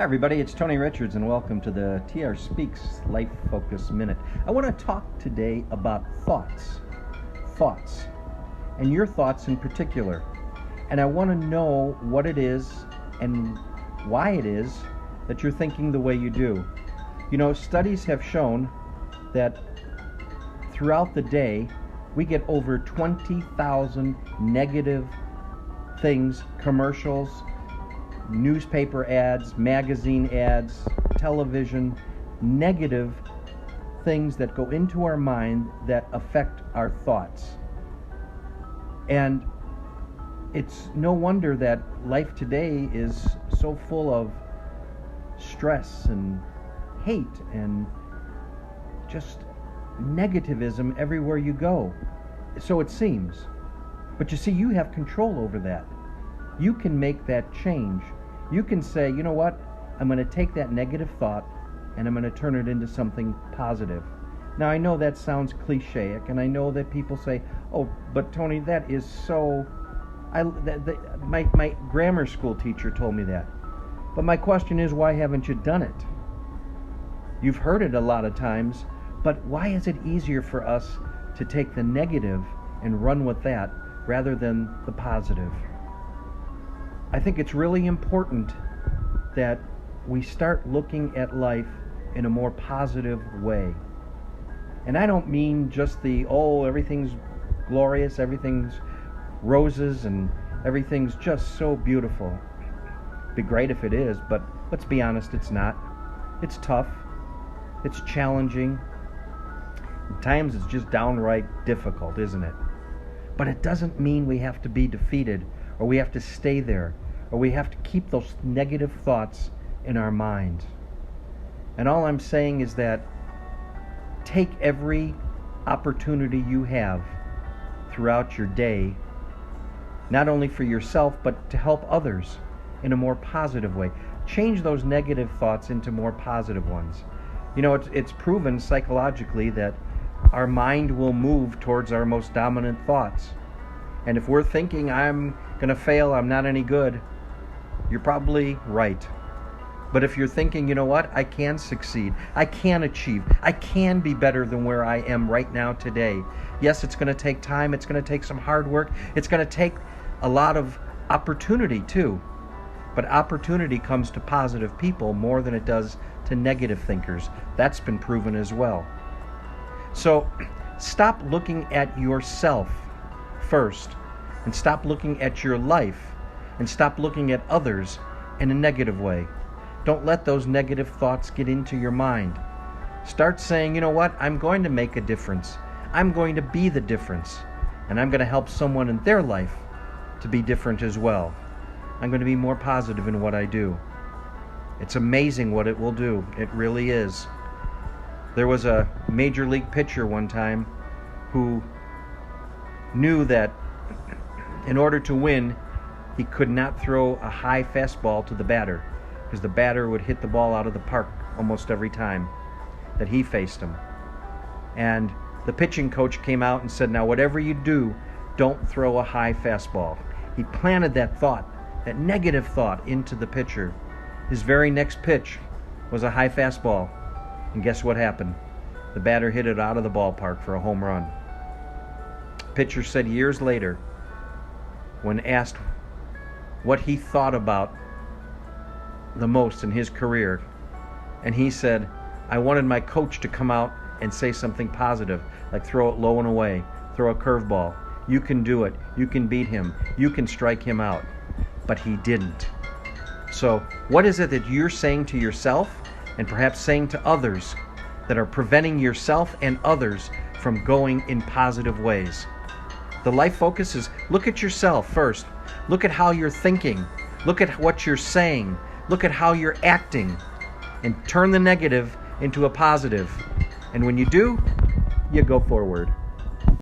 Hi everybody, it's Tony Richards and welcome to the TRspeaks Life Focus Minute. I want to talk today about thoughts, and your thoughts in particular. And I want to know what it is and why it is that you're thinking the way you do. You know, studies have shown that throughout the day, we get over 20,000 negative things, commercials, newspaper ads, magazine ads, television, negative things that go into our mind that affect our thoughts. And it's no wonder that life today is so full of stress and hate and just negativism everywhere you go. So it seems. But you see, you have control over that. You can make that change. You can say, you know what, I'm going to take that negative thought and I'm going to turn it into something positive. Now, I know that sounds clichéic, and I know that people say, oh, but Tony, that is so... My grammar school teacher told me that. But my question is, why haven't you done it? You've heard it a lot of times, but why is it easier for us to take the negative and run with that rather than the positive? I think it's really important that we start looking at life in a more positive way. And I don't mean just everything's glorious, everything's roses, and everything's just so beautiful. It'd be great if it is, but let's be honest, it's not. It's tough. It's challenging. At times it's just downright difficult, isn't it? But it doesn't mean we have to be defeated, or we have to stay there, or we have to keep those negative thoughts in our mind. And all I'm saying is that take every opportunity you have throughout your day, not only for yourself, but to help others in a more positive way. Change those negative thoughts into more positive ones. You know, it's proven psychologically that our mind will move towards our most dominant thoughts. And if we're thinking, I'm going to fail, I'm not any good, you're probably right. But if you're thinking, you know what, I can succeed, I can achieve, I can be better than where I am right now today. Yes, it's going to take time, it's going to take some hard work, it's going to take a lot of opportunity too. But opportunity comes to positive people more than it does to negative thinkers. That's been proven as well. So stop looking at yourself first, and stop looking at your life, and stop looking at others in a negative way. Don't let those negative thoughts get into your mind. Start saying, you know what, I'm going to make a difference. I'm going to be the difference, and I'm going to help someone in their life to be different as well. I'm going to be more positive in what I do. It's amazing what it will do. It really is. There was a major league pitcher one time who knew that in order to win, he could not throw a high fastball to the batter, because the batter would hit the ball out of the park almost every time that he faced him. And the pitching coach came out and said, now whatever you do, don't throw a high fastball. He planted that thought, that negative thought, into the pitcher. His very next pitch was a high fastball. And guess what happened? The batter hit it out of the ballpark for a home run. Pitcher said years later, when asked what he thought about the most in his career, and he said, I wanted my coach to come out and say something positive, like throw it low and away, throw a curveball. You can do it. You can beat him. You can strike him out. But he didn't. So what is it that you're saying to yourself, and perhaps saying to others, that are preventing yourself and others from going in positive ways? The life focus is look at yourself first. Look at how you're thinking. Look at what you're saying. Look at how you're acting. And turn the negative into a positive. And when you do, you go forward.